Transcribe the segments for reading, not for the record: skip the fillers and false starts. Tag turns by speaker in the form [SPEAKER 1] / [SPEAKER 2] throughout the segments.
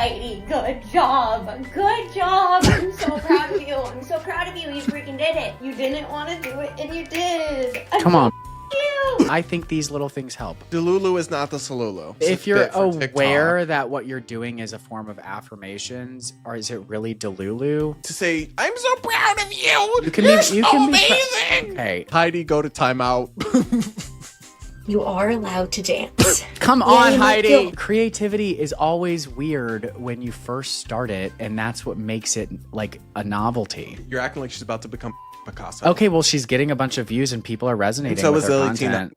[SPEAKER 1] Heidi. Good job. Good job. I'm so proud of you. I'm so proud of you. You freaking did it. You didn't want to do it, and you did.
[SPEAKER 2] Come on.
[SPEAKER 1] You.
[SPEAKER 2] I think these little things help.
[SPEAKER 3] Delulu is not the Salulu.
[SPEAKER 2] If you're aware that what you're doing is a form of affirmations, or is it really Delulu?
[SPEAKER 3] To say, I'm so proud of you.
[SPEAKER 2] You can
[SPEAKER 3] You're
[SPEAKER 2] be,
[SPEAKER 3] so
[SPEAKER 2] you can
[SPEAKER 3] amazing.
[SPEAKER 2] Okay.
[SPEAKER 3] Heidi, go to timeout.
[SPEAKER 4] You are allowed to dance.
[SPEAKER 2] Come on,
[SPEAKER 4] you
[SPEAKER 2] Heidi.
[SPEAKER 4] feel-
[SPEAKER 2] Creativity is always weird when you first start it, and that's what makes it like a novelty.
[SPEAKER 3] You're acting like she's about to become Picasso.
[SPEAKER 2] Okay, well, she's getting a bunch of views and people are resonating
[SPEAKER 3] And so
[SPEAKER 2] with
[SPEAKER 3] is
[SPEAKER 2] her
[SPEAKER 3] Lily
[SPEAKER 2] content.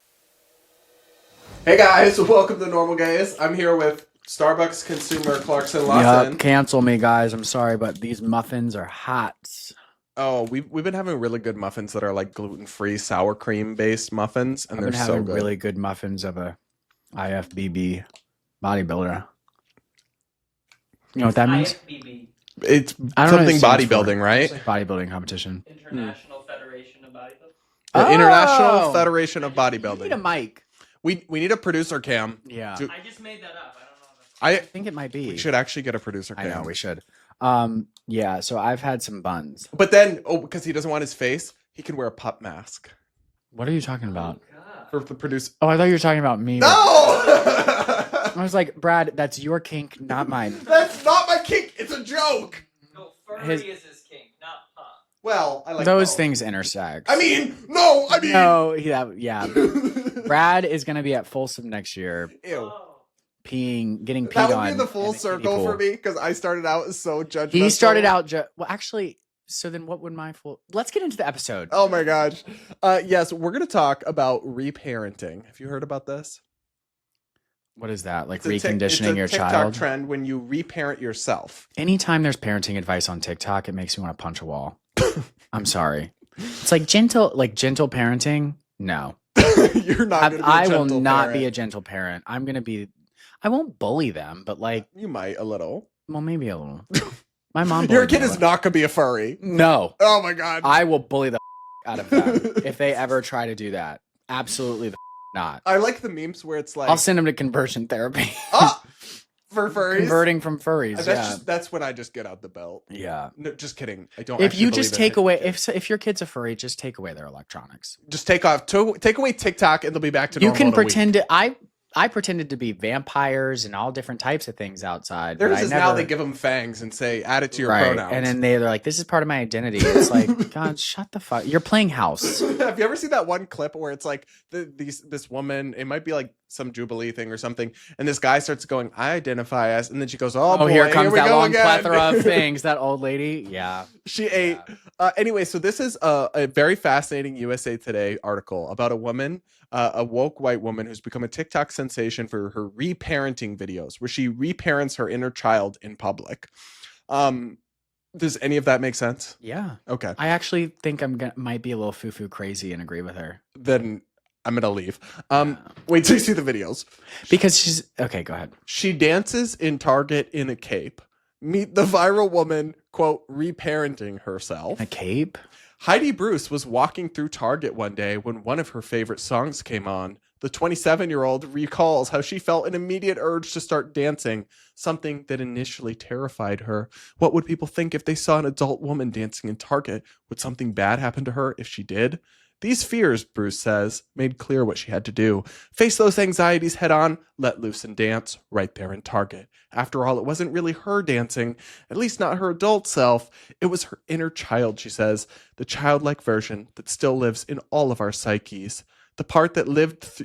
[SPEAKER 3] Hey guys, welcome to Normal Gays. I'm here with Starbucks consumer Clarkson Lawson.
[SPEAKER 2] Yup, cancel me, guys. I'm sorry, but these muffins are hot.
[SPEAKER 3] Oh, we've been having really good muffins that are like gluten-free sour cream based muffins, and
[SPEAKER 2] I've
[SPEAKER 3] they're
[SPEAKER 2] been
[SPEAKER 3] so
[SPEAKER 2] having
[SPEAKER 3] good.
[SPEAKER 2] really good muffins of a IFBB bodybuilder. You know what that means?
[SPEAKER 5] IFBB,
[SPEAKER 3] It's
[SPEAKER 2] I don't know
[SPEAKER 3] something
[SPEAKER 2] what it stands for.
[SPEAKER 3] bodybuilding, right?
[SPEAKER 2] Bodybuilding competition.
[SPEAKER 5] International Federation of Bodybuilding.
[SPEAKER 3] The International
[SPEAKER 2] Oh!
[SPEAKER 3] Federation of
[SPEAKER 2] You need a
[SPEAKER 3] Bodybuilding.
[SPEAKER 2] mic.
[SPEAKER 3] We need a producer cam.
[SPEAKER 2] Yeah.
[SPEAKER 3] Do-
[SPEAKER 5] I just made that up. I don't know.
[SPEAKER 2] I
[SPEAKER 3] I
[SPEAKER 2] think it might be.
[SPEAKER 3] we should actually get a producer
[SPEAKER 2] I
[SPEAKER 3] cam.
[SPEAKER 2] know we should. Yeah, so I've had some buns.
[SPEAKER 3] But then, because he doesn't want his face, he can wear a pup mask
[SPEAKER 2] What are you talking about?
[SPEAKER 5] God.
[SPEAKER 3] for the producer.
[SPEAKER 2] Oh, I thought you were talking about me.
[SPEAKER 3] No,
[SPEAKER 2] I was like, Brad, that's your kink, not mine.
[SPEAKER 3] that's not my kink. It's a joke.
[SPEAKER 5] No, furry
[SPEAKER 2] His-
[SPEAKER 5] is his king, not pop.
[SPEAKER 3] Well, I like
[SPEAKER 2] Those
[SPEAKER 3] both.
[SPEAKER 2] things intersect.
[SPEAKER 3] I mean, no, I mean,
[SPEAKER 2] No, yeah. Brad is gonna be at Folsom next year,
[SPEAKER 3] Ew.
[SPEAKER 5] Oh.
[SPEAKER 2] getting peed
[SPEAKER 3] That
[SPEAKER 2] on.
[SPEAKER 3] would be the full
[SPEAKER 2] in a kiddie
[SPEAKER 3] circle
[SPEAKER 2] pool.
[SPEAKER 3] for me because I started out as so judgmental.
[SPEAKER 2] He started out well, actually. So then, what would my full? Let's get into the episode.
[SPEAKER 3] Oh my gosh. Yes, we're going to talk about reparenting. Have you heard about this?
[SPEAKER 2] What is that? Like
[SPEAKER 3] It's a
[SPEAKER 2] reconditioning your
[SPEAKER 3] TikTok
[SPEAKER 2] child?
[SPEAKER 3] trend when you reparent yourself.
[SPEAKER 2] Anytime there's parenting advice on TikTok, it makes me want to punch a wall. I'm sorry. It's like gentle parenting. No,
[SPEAKER 3] You're not going to be a
[SPEAKER 2] I will
[SPEAKER 3] gentle
[SPEAKER 2] not
[SPEAKER 3] parent.
[SPEAKER 2] be a gentle parent. I'm gonna be. I won't bully them, but like,
[SPEAKER 3] You might a little.
[SPEAKER 2] well, maybe a little. My mom.
[SPEAKER 3] Your
[SPEAKER 2] bullied
[SPEAKER 3] kid
[SPEAKER 2] me a
[SPEAKER 3] is
[SPEAKER 2] little.
[SPEAKER 3] not going to be a furry.
[SPEAKER 2] No,
[SPEAKER 3] Oh my god.
[SPEAKER 2] I will bully the out of them if they ever try to do that. Absolutely not.
[SPEAKER 3] I like the memes where it's like
[SPEAKER 2] I'll send them to conversion therapy.
[SPEAKER 3] ah, for furries.
[SPEAKER 2] Converting from furries.
[SPEAKER 3] That's when I just get out the belt.
[SPEAKER 2] Yeah.
[SPEAKER 3] No, just kidding. I don't.
[SPEAKER 2] If
[SPEAKER 3] actually
[SPEAKER 2] you just
[SPEAKER 3] believe in
[SPEAKER 2] take away,
[SPEAKER 3] it.
[SPEAKER 2] if your kid's a furry, just take away their electronics.
[SPEAKER 3] Just take away TikTok and they'll be back to
[SPEAKER 2] You
[SPEAKER 3] normal.
[SPEAKER 2] can
[SPEAKER 3] in a week.
[SPEAKER 2] pretend to. I pretended to be vampires and all different types of things outside. but
[SPEAKER 3] Theirs
[SPEAKER 2] I
[SPEAKER 3] is
[SPEAKER 2] never,
[SPEAKER 3] now they give them fangs and say add it to your
[SPEAKER 2] right,
[SPEAKER 3] pronouns.
[SPEAKER 2] and then they're like, "This is part of my identity." It's like, God, shut the fuck. You're playing house.
[SPEAKER 3] Have you ever seen that one clip where it's like this woman? It might be like some Jubilee thing or something, and this guy starts going, "I identify as," and then she goes, "Oh, boy,
[SPEAKER 2] Here comes
[SPEAKER 3] we
[SPEAKER 2] that
[SPEAKER 3] go
[SPEAKER 2] long
[SPEAKER 3] again."
[SPEAKER 2] plethora of things. That old lady. Yeah.
[SPEAKER 3] She ate. Anyway, so this is a very fascinating USA Today article about a woman, a woke white woman who's become a TikTok sensation for her reparenting videos, where she reparents her inner child in public. Does any of that make sense?
[SPEAKER 2] Yeah.
[SPEAKER 3] Okay,
[SPEAKER 2] I actually think might be a little foo-foo crazy and agree with her.
[SPEAKER 3] then I'm gonna leave. Wait till you see the videos.
[SPEAKER 2] Because she's okay, go ahead.
[SPEAKER 3] She dances in Target in a cape. Meet the viral woman, quote, reparenting herself.
[SPEAKER 2] A cape?
[SPEAKER 3] Heidi Bruce was walking through Target one day when one of her favorite songs came on. The 27-year-old recalls how she felt an immediate urge to start dancing, something that initially terrified her. What would people think if they saw an adult woman dancing in Target? Would something bad happen to her if she did? These fears, Bruce says, made clear what she had to do. Face those anxieties head on, let loose and dance right there in Target. After all, it wasn't really her dancing, at least not her adult self. It was her inner child, she says, the childlike version that still lives in all of our psyches. The part that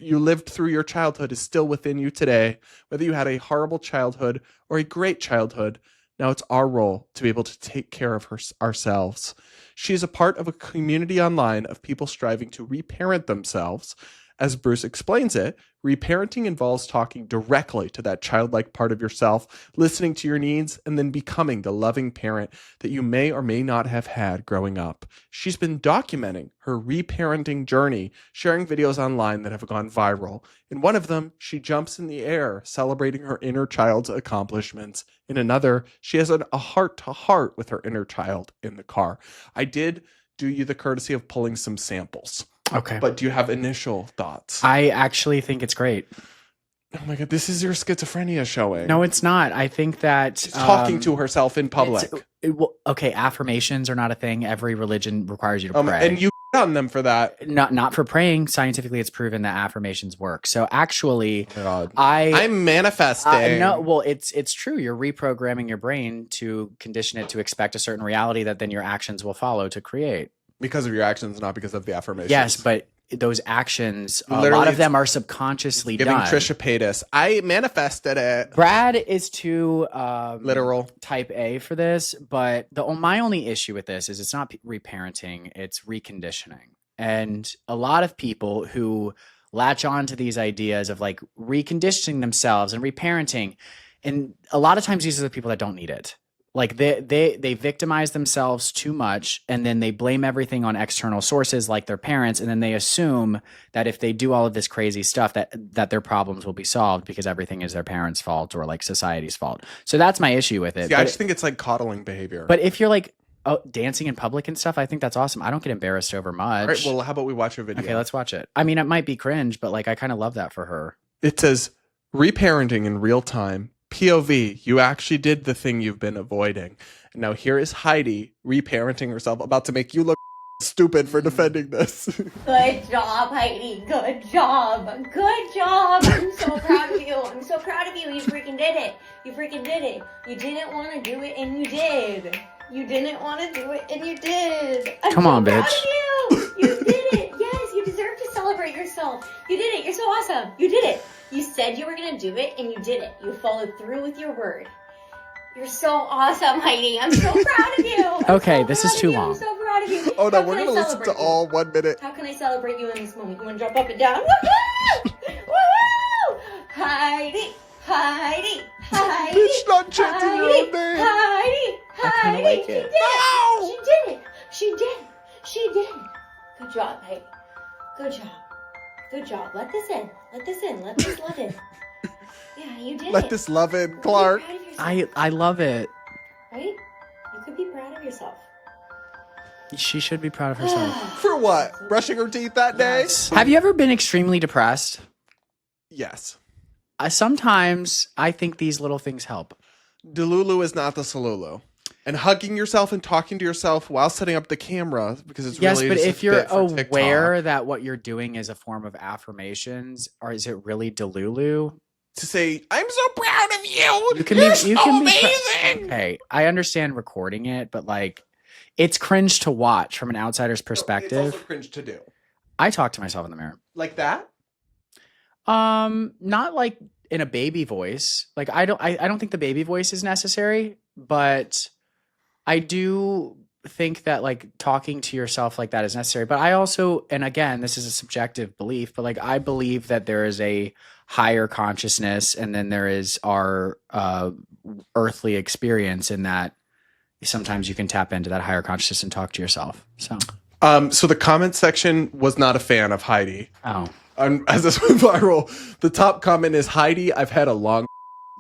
[SPEAKER 3] you lived through your childhood is still within you today, whether you had a horrible childhood or a great childhood. Now it's our role to be able to take care of ourselves. She is a part of a community online of people striving to reparent themselves. As Bruce explains it, reparenting involves talking directly to that childlike part of yourself, listening to your needs, and then becoming the loving parent that you may or may not have had growing up. She's been documenting her reparenting journey, sharing videos online that have gone viral. In one of them, she jumps in the air, celebrating her inner child's accomplishments. In another, she has a heart-to-heart with her inner child in the car. I did do you the courtesy of pulling some samples.
[SPEAKER 2] Okay.
[SPEAKER 3] But do you have initial thoughts?
[SPEAKER 2] I actually think it's great.
[SPEAKER 3] Oh my God, this is your schizophrenia showing.
[SPEAKER 2] No, it's not. I think that
[SPEAKER 3] She's talking to herself in public.
[SPEAKER 2] Okay, affirmations are not a thing. Every religion requires you to pray.
[SPEAKER 3] And you on them for that.
[SPEAKER 2] Not for praying. Scientifically, it's proven that affirmations work. So actually,
[SPEAKER 3] Oh my God.
[SPEAKER 2] I'm
[SPEAKER 3] I'm manifesting.
[SPEAKER 2] no, well, it's true. You're reprogramming your brain to condition it to expect a certain reality that then your actions will follow to create.
[SPEAKER 3] Because of your actions, not because of the affirmations.
[SPEAKER 2] Yes, but those actions, a
[SPEAKER 3] Literally,
[SPEAKER 2] lot of them are subconsciously
[SPEAKER 3] giving
[SPEAKER 2] done.
[SPEAKER 3] Trisha Paytas. I manifested it.
[SPEAKER 2] Brad is too
[SPEAKER 3] Literal.
[SPEAKER 2] type A for this, but my only issue with this is it's not reparenting, it's reconditioning. And a lot of people who latch on to these ideas of like reconditioning themselves and reparenting, and a lot of times these are the people that don't need it. Like they victimize themselves too much, and then they blame everything on external sources like their parents, and then they assume that if they do all of this crazy stuff that their problems will be solved because everything is their parents' fault or like society's fault. So that's my issue with it.
[SPEAKER 3] See, I just think it's like coddling behavior.
[SPEAKER 2] But if you're like dancing in public and stuff, I think that's awesome. I don't get embarrassed over much.
[SPEAKER 3] All right, well, how about we watch a video?
[SPEAKER 2] Okay, let's watch it. I mean, it might be cringe, but like I kind of love that for her.
[SPEAKER 3] It says, reparenting in real time. POV, you actually did the thing you've been avoiding. And now here is Heidi reparenting herself, about to make you look stupid for defending this.
[SPEAKER 1] Good job, Heidi. Good job. Good job. I'm so proud of you. I'm so proud of you. You freaking did it. You freaking did it. You didn't want to do it, and you did. You didn't want to do it, and you did. I'm
[SPEAKER 2] Come
[SPEAKER 1] so
[SPEAKER 2] on,
[SPEAKER 1] proud
[SPEAKER 2] bitch.
[SPEAKER 1] of you. You did it. Yes, you deserve to celebrate yourself. You did it. You're so awesome. You did it. You said you were going to do it, and you did it. You followed through with your word. You're so awesome, Heidi. I'm so proud of you.
[SPEAKER 2] Okay, this is too long.
[SPEAKER 1] I'm so proud of you.
[SPEAKER 3] Oh no,
[SPEAKER 1] How
[SPEAKER 3] we're
[SPEAKER 1] can
[SPEAKER 3] going to
[SPEAKER 1] I
[SPEAKER 3] listen to
[SPEAKER 1] celebrate you?
[SPEAKER 3] all 1 minute.
[SPEAKER 1] How can I celebrate you in this moment? You want to jump up and down? Woohoo! Woohoo! Heidi! Heidi! Heidi!
[SPEAKER 3] Bitch, not chanting your own name.
[SPEAKER 1] Heidi!
[SPEAKER 2] I kinda
[SPEAKER 1] Heidi!
[SPEAKER 2] like it.
[SPEAKER 1] She did it! She did it! She did it! Good job, Heidi. Good job. Good job. Let this in. Let this in. Let this love in. Yeah, you did it.
[SPEAKER 3] Let this love in,
[SPEAKER 1] You
[SPEAKER 3] Clark.
[SPEAKER 1] could be proud of yourself,
[SPEAKER 2] I love it.
[SPEAKER 1] right? You could be proud of yourself.
[SPEAKER 2] She should be proud of herself.
[SPEAKER 3] For what? Brushing her teeth that day?
[SPEAKER 2] Have you ever been extremely depressed?
[SPEAKER 3] Yes.
[SPEAKER 2] Sometimes I think these little things help.
[SPEAKER 3] Delulu is not the Salulu. And hugging yourself and talking to yourself while setting up the camera, because it's
[SPEAKER 2] Yes,
[SPEAKER 3] really
[SPEAKER 2] but
[SPEAKER 3] just a
[SPEAKER 2] if you're
[SPEAKER 3] bit for TikTok.
[SPEAKER 2] aware that what you're doing is a form of affirmations, or is it really Delulu?
[SPEAKER 3] To say, I'm so proud of you.
[SPEAKER 2] You can
[SPEAKER 3] You're
[SPEAKER 2] be,
[SPEAKER 3] so
[SPEAKER 2] you can be
[SPEAKER 3] amazing.
[SPEAKER 2] okay, I understand recording it, but like, it's cringe to watch from an outsider's
[SPEAKER 3] It's
[SPEAKER 2] perspective.
[SPEAKER 3] also cringe to do.
[SPEAKER 2] I talk to myself in the mirror.
[SPEAKER 3] Like that?
[SPEAKER 2] Not like in a baby voice. Like I don't think the baby voice is necessary, but I do think that like talking to yourself like that is necessary. But I also, and again, this is a subjective belief, but like I believe that there is a higher consciousness, and then there is our earthly experience, in that sometimes you can tap into that higher consciousness and talk to yourself. So
[SPEAKER 3] So the comment section was not a fan of Heidi.
[SPEAKER 2] oh.
[SPEAKER 3] As this went viral, the top comment is, Heidi, I've had a long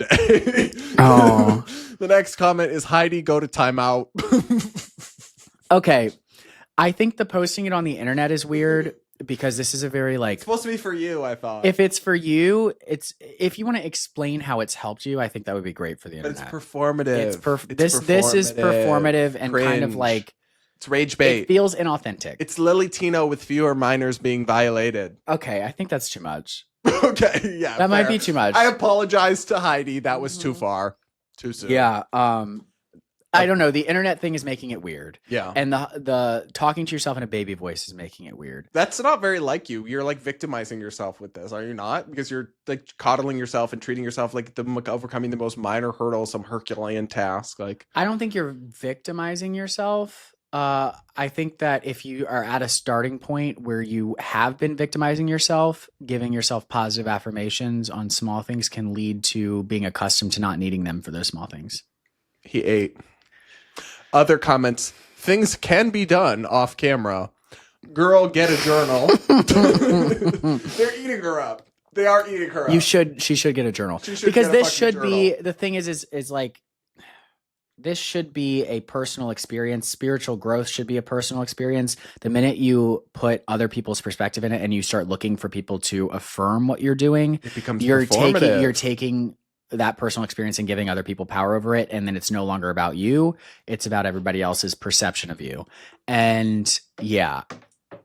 [SPEAKER 3] day.
[SPEAKER 2] Oh.
[SPEAKER 3] The next comment is, Heidi, go to timeout.
[SPEAKER 2] Okay. I think the posting it on the internet is weird, because this is a very like,
[SPEAKER 3] It's supposed to be for you, I thought.
[SPEAKER 2] if it's for you, if you want to explain how it's helped you, I think that would be great for the
[SPEAKER 3] But
[SPEAKER 2] internet.
[SPEAKER 3] it's performative.
[SPEAKER 2] This is performative and kind of
[SPEAKER 3] Cringe.
[SPEAKER 2] like,
[SPEAKER 3] It's rage
[SPEAKER 2] it
[SPEAKER 3] bait.
[SPEAKER 2] feels inauthentic.
[SPEAKER 3] It's Lily Tino with fewer minors being violated.
[SPEAKER 2] Okay, I think that's too much.
[SPEAKER 3] Okay, yeah.
[SPEAKER 2] That might
[SPEAKER 3] fair.
[SPEAKER 2] be too much.
[SPEAKER 3] I apologize to Heidi. That was too far. Too soon.
[SPEAKER 2] Yeah. I don't know. The internet thing is making it weird,
[SPEAKER 3] Yeah.
[SPEAKER 2] and the talking to yourself in a baby voice is making it weird.
[SPEAKER 3] That's not very like you. You're like victimizing yourself with this, are you not? Because you're like coddling yourself and treating yourself like overcoming the most minor hurdle, some Herculean task. Like,
[SPEAKER 2] I don't think you're victimizing yourself. I think that if you are at a starting point where you have been victimizing yourself, giving yourself positive affirmations on small things can lead to being accustomed to not needing them for those small things.
[SPEAKER 3] he ate. Other comments. Things can be done off camera. Girl, get a journal. They're eating her up. They are eating her up.
[SPEAKER 2] She should get a journal,
[SPEAKER 3] She should
[SPEAKER 2] because
[SPEAKER 3] get a
[SPEAKER 2] this
[SPEAKER 3] fucking
[SPEAKER 2] should be,
[SPEAKER 3] journal.
[SPEAKER 2] the thing is like, this should be a personal experience. Spiritual growth should be a personal experience. The minute you put other people's perspective in it and you start looking for people to affirm what you're doing,
[SPEAKER 3] It becomes
[SPEAKER 2] you're
[SPEAKER 3] performative.
[SPEAKER 2] taking that personal experience and giving other people power over it, and then it's no longer about you. It's about everybody else's perception of you. And yeah,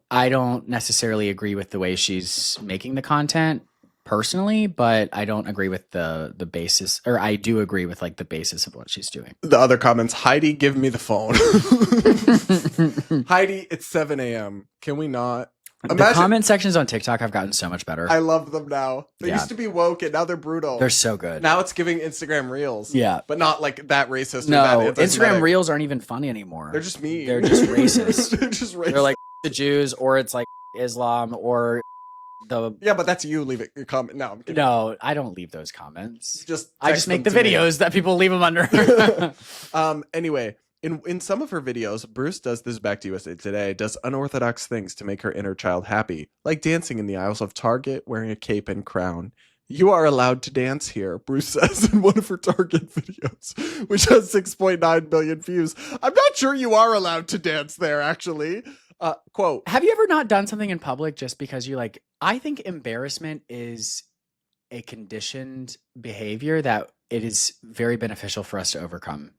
[SPEAKER 2] I don't necessarily agree with the way she's making the content personally, but I don't agree with the basis, or I do agree with like the basis of what she's doing.
[SPEAKER 3] The other comments, Heidi, give me the phone. Heidi, it's 7 a.m. Can we not?
[SPEAKER 2] The comment sections on TikTok have gotten so much better.
[SPEAKER 3] I love them now. They
[SPEAKER 2] Yeah.
[SPEAKER 3] used to be woke and now they're brutal.
[SPEAKER 2] They're so good.
[SPEAKER 3] Now it's giving Instagram Reels.
[SPEAKER 2] Yeah.
[SPEAKER 3] But not like that racist or
[SPEAKER 2] No,
[SPEAKER 3] that
[SPEAKER 2] Instagram
[SPEAKER 3] anti-Semitic.
[SPEAKER 2] Reels aren't even funny anymore.
[SPEAKER 3] They're just mean.
[SPEAKER 2] They're just racist.
[SPEAKER 3] They're just racist.
[SPEAKER 2] They're like the Jews, or it's like Islam, or the
[SPEAKER 3] yeah, but that's you leaving your comment. No, I'm kidding.
[SPEAKER 2] no. I don't leave those comments. I
[SPEAKER 3] text
[SPEAKER 2] just make the
[SPEAKER 3] them to me.
[SPEAKER 2] videos that people leave them under.
[SPEAKER 3] Anyway, in some of her videos, Bruce does this back to USA Today, does unorthodox things to make her inner child happy, like dancing in the aisles of Target wearing a cape and crown. You are allowed to dance here, Bruce says in one of her Target videos, which has 6.9 billion views. I'm not sure you are allowed to dance there, actually. Quote,
[SPEAKER 2] Have you ever not done something in public just because you like? I think embarrassment is a conditioned behavior that it is very beneficial for us to overcome.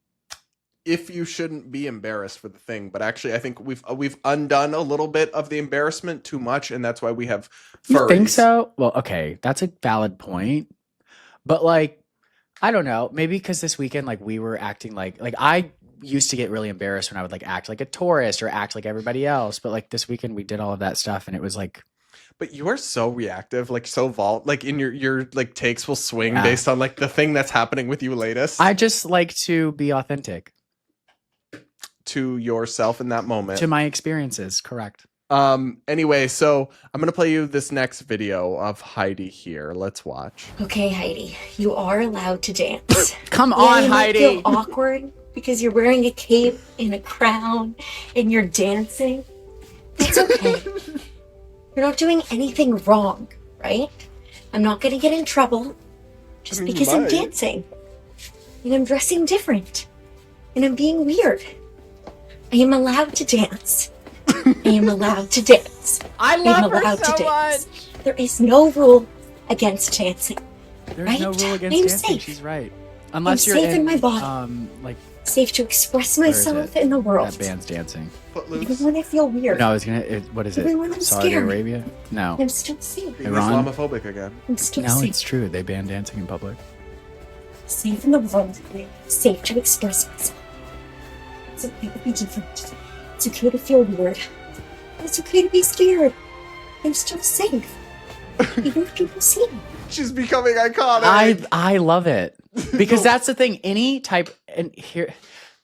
[SPEAKER 3] if you shouldn't be embarrassed for the thing, but actually I think we've undone a little bit of the embarrassment too much, and that's why we have furries.
[SPEAKER 2] You think so? Well, okay, that's a valid point. But like, I don't know, maybe because this weekend, like, we were acting like I used to get really embarrassed when I would like act like a tourist or act like everybody else. But like this weekend we did all of that stuff and it was like,
[SPEAKER 3] but you are so reactive, like so like in your like takes will swing
[SPEAKER 2] Yeah.
[SPEAKER 3] based on like the thing that's happening with you latest.
[SPEAKER 2] I just like to be authentic
[SPEAKER 3] to yourself in that moment.
[SPEAKER 2] to my experiences. Correct.
[SPEAKER 3] Anyway, so I'm gonna play you this next video of Heidi here. Let's watch.
[SPEAKER 4] Okay, Heidi, you are allowed to dance.
[SPEAKER 2] Come
[SPEAKER 4] Yeah,
[SPEAKER 2] on,
[SPEAKER 4] you might
[SPEAKER 2] Heidi.
[SPEAKER 4] feel awkward because you're wearing a cape and a crown and you're dancing. That's okay. You're not doing anything wrong, right? I'm not gonna get in trouble just
[SPEAKER 3] I mean, you
[SPEAKER 4] because I'm
[SPEAKER 3] might.
[SPEAKER 4] dancing. And I'm dressing different. And I'm being weird. I am allowed to dance. I am allowed to dance.
[SPEAKER 2] I
[SPEAKER 4] I am
[SPEAKER 2] love her
[SPEAKER 4] allowed
[SPEAKER 2] so
[SPEAKER 4] to dance.
[SPEAKER 2] much.
[SPEAKER 4] There is no rule against dancing.
[SPEAKER 2] There's no
[SPEAKER 4] Right?
[SPEAKER 2] rule against
[SPEAKER 4] I'm
[SPEAKER 2] dancing.
[SPEAKER 4] safe.
[SPEAKER 2] She's right. Unless
[SPEAKER 4] I'm
[SPEAKER 2] you're
[SPEAKER 4] safe in my body.
[SPEAKER 2] like
[SPEAKER 4] Safe to express
[SPEAKER 2] Where is
[SPEAKER 4] myself
[SPEAKER 2] it?
[SPEAKER 4] in the
[SPEAKER 2] that
[SPEAKER 4] world.
[SPEAKER 2] band's dancing.
[SPEAKER 4] Even
[SPEAKER 3] Footloose.
[SPEAKER 4] when I feel weird.
[SPEAKER 2] No, I was gonna. What is
[SPEAKER 4] Even when
[SPEAKER 2] it?
[SPEAKER 4] I'm
[SPEAKER 2] Saudi
[SPEAKER 4] scared.
[SPEAKER 2] Arabia? No,
[SPEAKER 4] I'm still safe.
[SPEAKER 3] Being
[SPEAKER 2] Iran?
[SPEAKER 3] Islamophobic again.
[SPEAKER 4] I'm still
[SPEAKER 2] no,
[SPEAKER 4] safe.
[SPEAKER 2] it's true. They ban dancing in public.
[SPEAKER 4] Safe in the world. Safe to express myself. It's okay to be different. It's okay to feel weird. It's okay to be scared. I'm still safe. Even if people see me.
[SPEAKER 3] She's becoming iconic.
[SPEAKER 2] I love it because that's the thing. Any type, and here,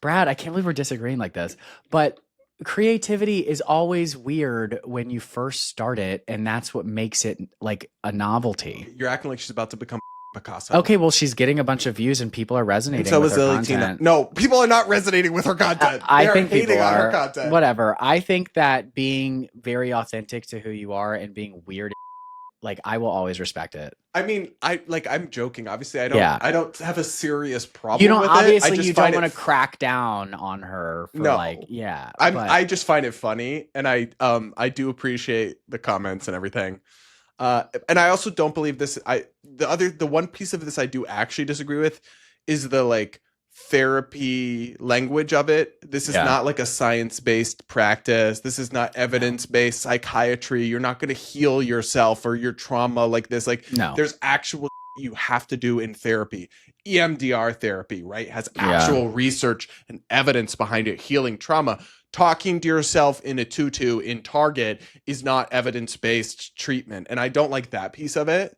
[SPEAKER 2] Brad, I can't believe we're disagreeing like this, but creativity is always weird when you first start it, and that's what makes it like a novelty.
[SPEAKER 3] You're acting like she's about to become Picasso.
[SPEAKER 2] Okay, well, she's getting a bunch of views, and people are resonating.
[SPEAKER 3] And so
[SPEAKER 2] with
[SPEAKER 3] is
[SPEAKER 2] her
[SPEAKER 3] Lily Tina.
[SPEAKER 2] content.
[SPEAKER 3] No, people are not resonating with her content.
[SPEAKER 2] I
[SPEAKER 3] They are
[SPEAKER 2] think people
[SPEAKER 3] hating on her
[SPEAKER 2] are.
[SPEAKER 3] content.
[SPEAKER 2] Whatever. I think that being very authentic to who you are and being weird, like, I will always respect it.
[SPEAKER 3] I mean, I'm joking. Obviously,
[SPEAKER 2] Yeah.
[SPEAKER 3] I don't have a serious problem
[SPEAKER 2] You don't
[SPEAKER 3] with
[SPEAKER 2] obviously
[SPEAKER 3] it. I just
[SPEAKER 2] you don't
[SPEAKER 3] find
[SPEAKER 2] want
[SPEAKER 3] it
[SPEAKER 2] to crack down on her for
[SPEAKER 3] No.
[SPEAKER 2] like yeah.
[SPEAKER 3] I'm,
[SPEAKER 2] but-
[SPEAKER 3] I just find it funny, and I do appreciate the comments and everything. And I also don't believe this. The one piece of this I do actually disagree with is the like therapy language of it. This is
[SPEAKER 2] Yeah.
[SPEAKER 3] not like a science-based practice. This is not evidence-based psychiatry. You're not going to heal yourself or your trauma like this. Like
[SPEAKER 2] No.
[SPEAKER 3] there's actual you have to do in therapy. EMDR therapy, right? Has
[SPEAKER 2] Yeah.
[SPEAKER 3] actual research and evidence behind it, healing trauma. Talking to yourself in a tutu in Target is not evidence-based treatment. And I don't like that piece of it.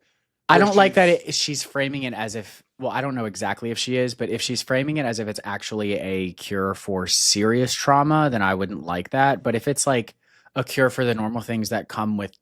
[SPEAKER 2] I
[SPEAKER 3] where
[SPEAKER 2] don't like that
[SPEAKER 3] she's-
[SPEAKER 2] she's framing it as if, well, I don't know exactly if she is, but if she's framing it as if it's actually a cure for serious trauma, then I wouldn't like that. But if it's like a cure for the normal things that come with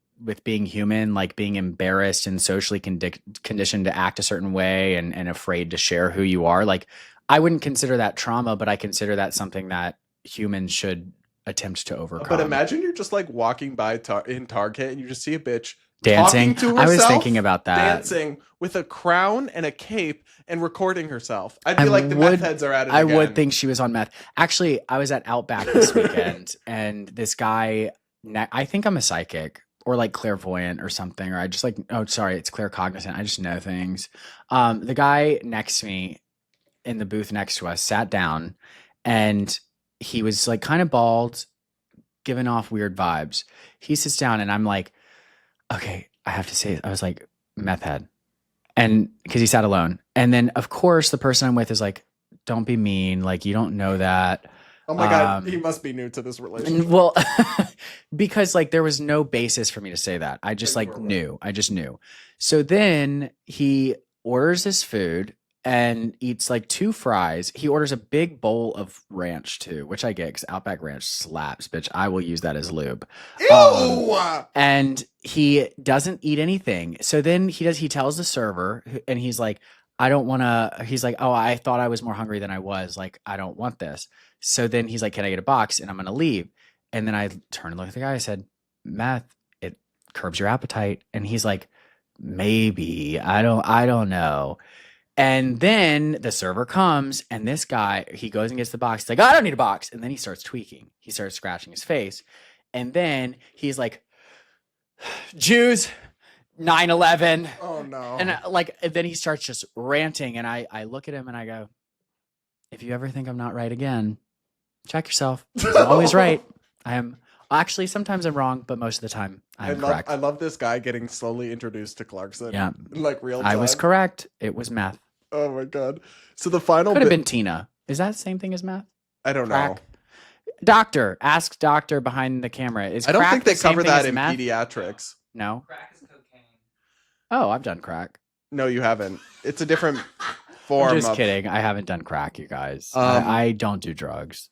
[SPEAKER 2] being human, like being embarrassed and socially conditioned to act a certain way and afraid to share who you are, like, I wouldn't consider that trauma, but I consider that something that humans should attempt to overcome.
[SPEAKER 3] But imagine you're just like walking by in Target and you just see a bitch
[SPEAKER 2] dancing.
[SPEAKER 3] talking to
[SPEAKER 2] I was
[SPEAKER 3] herself,
[SPEAKER 2] thinking about that.
[SPEAKER 3] dancing with a crown and a cape and recording herself. I'd be like, the meth heads are at it
[SPEAKER 2] I
[SPEAKER 3] again.
[SPEAKER 2] would think she was on meth. Actually, I was at Outback this weekend, and this guy, I think I'm a psychic or like clairvoyant or something, or I just like, oh, sorry, it's claircognizant. I just know things. The guy next to me in the booth next to us sat down, and he was like kind of bald, giving off weird vibes. He sits down, and I'm like, okay, I have to say it. I was like, meth head. And because he sat alone. And then, of course, the person I'm with is like, don't be mean. Like, you don't know that.
[SPEAKER 3] Oh my God, he must be new to this relationship.
[SPEAKER 2] Well, because like there was no basis for me to say that. I just like knew. I just knew. So then he orders his food and eats like 2 fries. He orders a big bowl of ranch too, which I get because Outback Ranch slaps, bitch. I will use that as lube.
[SPEAKER 3] Ew!
[SPEAKER 2] And he doesn't eat anything. So then he tells the server, and he's like, I don't want to, he's like, oh, I thought I was more hungry than I was. Like, I don't want this. So then he's like, can I get a box? And I'm going to leave. And then I turned and looked at the guy. I said, meth, it curbs your appetite. And he's like, maybe, I don't know. And then the server comes, and this guy, he goes and gets the box. He's like, I don't need a box. And then he starts tweaking. He starts scratching his face. And then he's like, Jews, 9/11.
[SPEAKER 3] Oh no.
[SPEAKER 2] And then he starts just ranting. And I look at him and I go, if you ever think I'm not right again, check yourself. I'm always right. I am. Actually, sometimes I'm wrong, but most of the time I'm correct.
[SPEAKER 3] I love this guy getting slowly introduced to Clarkson.
[SPEAKER 2] Yeah.
[SPEAKER 3] In like real time.
[SPEAKER 2] I was correct. It was meth.
[SPEAKER 3] Oh my God. So the final
[SPEAKER 2] Could have
[SPEAKER 3] bit,
[SPEAKER 2] been Tina. Is that the same thing as meth?
[SPEAKER 3] I don't know.
[SPEAKER 2] Crack? Doctor. Ask doctor behind the camera. Is
[SPEAKER 3] I don't
[SPEAKER 2] crack
[SPEAKER 3] think they
[SPEAKER 2] the same
[SPEAKER 3] cover
[SPEAKER 2] thing
[SPEAKER 3] that
[SPEAKER 2] as
[SPEAKER 3] in
[SPEAKER 2] meth?
[SPEAKER 3] pediatrics.
[SPEAKER 2] No.
[SPEAKER 5] Crack is cocaine.
[SPEAKER 2] Oh, I've done crack.
[SPEAKER 3] No, you haven't. It's a different form.
[SPEAKER 2] I'm just
[SPEAKER 3] of
[SPEAKER 2] kidding. I haven't done crack, you guys.
[SPEAKER 3] Um,
[SPEAKER 2] I don't do drugs.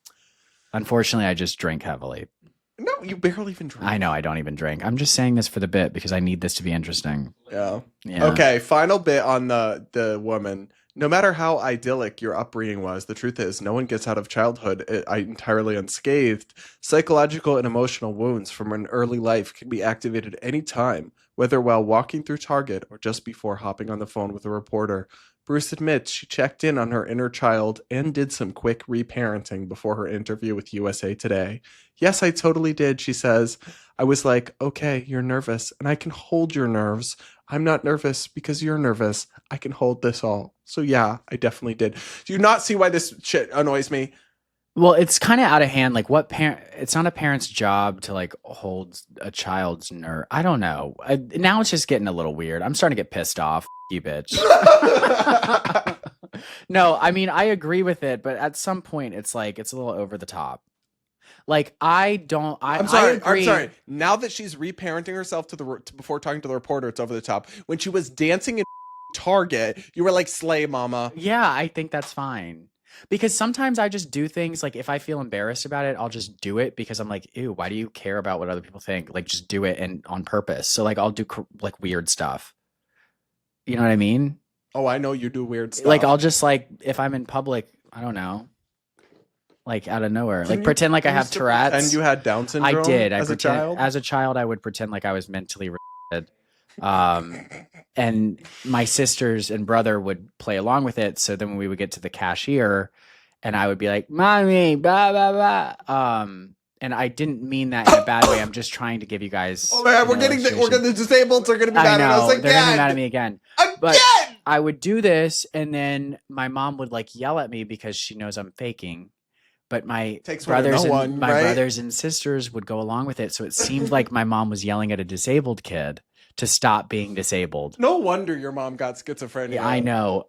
[SPEAKER 2] Unfortunately, I just drink heavily.
[SPEAKER 3] No, you barely even drink.
[SPEAKER 2] I know I don't even drink. I'm just saying this for the bit because I need this to be interesting.
[SPEAKER 3] Yeah.
[SPEAKER 2] Yeah.
[SPEAKER 3] Okay, final bit on the woman. No matter how idyllic your upbringing was, the truth is no one gets out of childhood entirely unscathed. Psychological and emotional wounds from an early life can be activated any time, whether while walking through Target or just before hopping on the phone with a reporter. Bruce admits she checked in on her inner child and did some quick reparenting before her interview with USA Today. Yes, I totally did, she says. I was like, okay, you're nervous, and I can hold your nerves. I'm not nervous because you're nervous. I can hold this all. So yeah, I definitely did. Do you not see why this shit annoys me?
[SPEAKER 2] Well, it's kind of out of hand. Like, what parent? It's not a parent's job to like hold a child's nerve. I don't know. Now it's just getting a little weird. I'm starting to get pissed off. You bitch. No, I mean I agree with it, but at some point it's like it's a little over the top. Like I'm sorry.
[SPEAKER 3] I'm sorry. Now that she's reparenting herself before talking to the reporter, it's over the top. When she was dancing in Target, you were like, "Slay, mama."
[SPEAKER 2] Yeah, I think that's fine. Because sometimes I just do things like if I feel embarrassed about it, I'll just do it because I'm like, ew, why do you care about what other people think? Like, just do it and on purpose. So like, I'll do like weird stuff. You know what I mean?
[SPEAKER 3] Oh, I know you do weird stuff.
[SPEAKER 2] Like, I'll just like if I'm in public, I don't know, like out of nowhere, like pretend like I have Tourette's.
[SPEAKER 3] And you had Down syndrome.
[SPEAKER 2] I did.
[SPEAKER 3] As a child.
[SPEAKER 2] As a child, I would pretend like I was mentally retarded. And my sisters and brother would play along with it. So then when we would get to the cashier and I would be like, mommy, blah, blah, blah. And I didn't mean that in a bad way. I'm just trying to give you guys.
[SPEAKER 3] Oh man, we're getting the disabled are going to be mad at us again.
[SPEAKER 2] They're going to be mad at me again.
[SPEAKER 3] Again!
[SPEAKER 2] But I would do this. And then my mom would like yell at me because she knows I'm faking. But my brothers and sisters would go along with it. So it seemed like my mom was yelling at a disabled kid to stop being disabled.
[SPEAKER 3] No wonder your mom got schizophrenia.
[SPEAKER 2] Yeah, I know.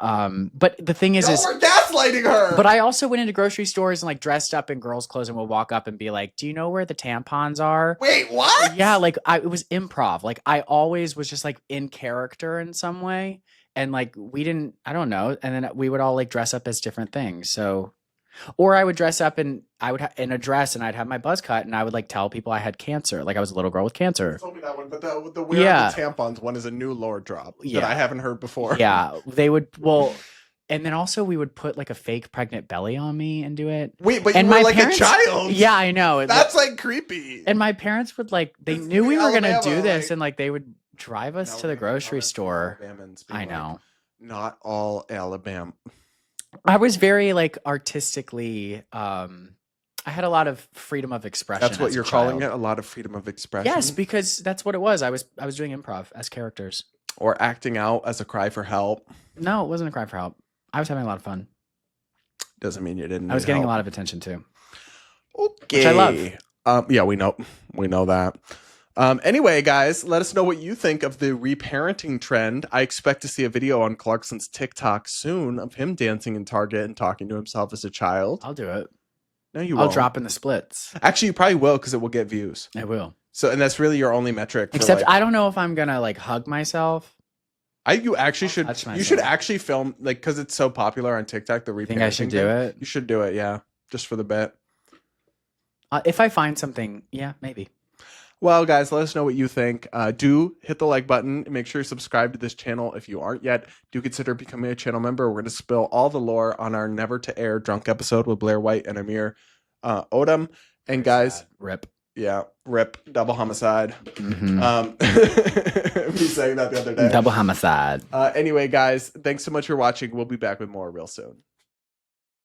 [SPEAKER 2] But the thing is,
[SPEAKER 3] we're gaslighting her.
[SPEAKER 2] But I also went into grocery stores and like dressed up in girls' clothes and would walk up and be like, "Do you know where the tampons are?"
[SPEAKER 3] Wait, what?
[SPEAKER 2] Yeah, like it was improv. Like I always was just like in character in some way, and like I don't know. And then we would all like dress up as different things. So. Or I would dress up in a dress and I'd have my buzz cut and I would like tell people I had cancer, like I was a little girl with cancer.
[SPEAKER 3] You told me that one, but the weird the tampons one is a new lore drop that I haven't heard before.
[SPEAKER 2] Yeah, they would. Well, And then also we would put like a fake pregnant belly on me and do it.
[SPEAKER 3] Wait, but
[SPEAKER 2] And
[SPEAKER 3] you were
[SPEAKER 2] my
[SPEAKER 3] like
[SPEAKER 2] parents-
[SPEAKER 3] a child.
[SPEAKER 2] Yeah, I know.
[SPEAKER 3] That's like creepy.
[SPEAKER 2] And my parents would like, they
[SPEAKER 3] It's
[SPEAKER 2] knew we were going to
[SPEAKER 3] Alabama,
[SPEAKER 2] do this
[SPEAKER 3] like-
[SPEAKER 2] and like they would drive us
[SPEAKER 3] No,
[SPEAKER 2] to the
[SPEAKER 3] no,
[SPEAKER 2] grocery
[SPEAKER 3] no,
[SPEAKER 2] store.
[SPEAKER 3] Alabamans being
[SPEAKER 2] I
[SPEAKER 3] like,
[SPEAKER 2] know.
[SPEAKER 3] not all Alabama.
[SPEAKER 2] I was very like artistically, I had a lot of freedom of expression.
[SPEAKER 3] That's what
[SPEAKER 2] as a
[SPEAKER 3] you're calling
[SPEAKER 2] child.
[SPEAKER 3] it? A lot of freedom of expression?
[SPEAKER 2] Yes, because that's what it was. I was doing improv as characters.
[SPEAKER 3] Or acting out as a cry for help.
[SPEAKER 2] No, it wasn't a cry for help. I was having a lot of fun.
[SPEAKER 3] Doesn't mean you didn't.
[SPEAKER 2] I was
[SPEAKER 3] need
[SPEAKER 2] getting a
[SPEAKER 3] help.
[SPEAKER 2] lot of attention too.
[SPEAKER 3] Okay.
[SPEAKER 2] Which I love.
[SPEAKER 3] Yeah, we know that. Anyway, guys, let us know what you think of the reparenting trend. I expect to see a video on Clarkson's TikTok soon of him dancing in Target and talking to himself as a child.
[SPEAKER 2] I'll do it.
[SPEAKER 3] No, you
[SPEAKER 2] I'll
[SPEAKER 3] won't.
[SPEAKER 2] drop in the splits.
[SPEAKER 3] Actually, you probably will because it will get views.
[SPEAKER 2] I will.
[SPEAKER 3] So, and that's really your only metric. For
[SPEAKER 2] Except
[SPEAKER 3] like,
[SPEAKER 2] I don't know if I'm gonna like hug myself.
[SPEAKER 3] you actually should.
[SPEAKER 2] touch
[SPEAKER 3] You should
[SPEAKER 2] myself.
[SPEAKER 3] actually film like because it's so popular on TikTok. The reparenting.
[SPEAKER 2] I think I should do
[SPEAKER 3] thing.
[SPEAKER 2] it.
[SPEAKER 3] You should do it. Yeah, just for the bit.
[SPEAKER 2] If I find something, yeah, maybe.
[SPEAKER 3] Well, guys, let us know what you think. Do hit the like button. Make sure you subscribe to this channel if you aren't yet. Do consider becoming a channel member. We're going to spill all the lore on our never to air drunk episode with Blair White and Amir Odom. And guys,
[SPEAKER 2] Rip.
[SPEAKER 3] yeah, rip, double homicide.
[SPEAKER 2] Mhm.
[SPEAKER 3] Me saying that the other day.
[SPEAKER 2] Double homicide.
[SPEAKER 3] Anyway, guys, thanks so much for watching. We'll be back with more real soon.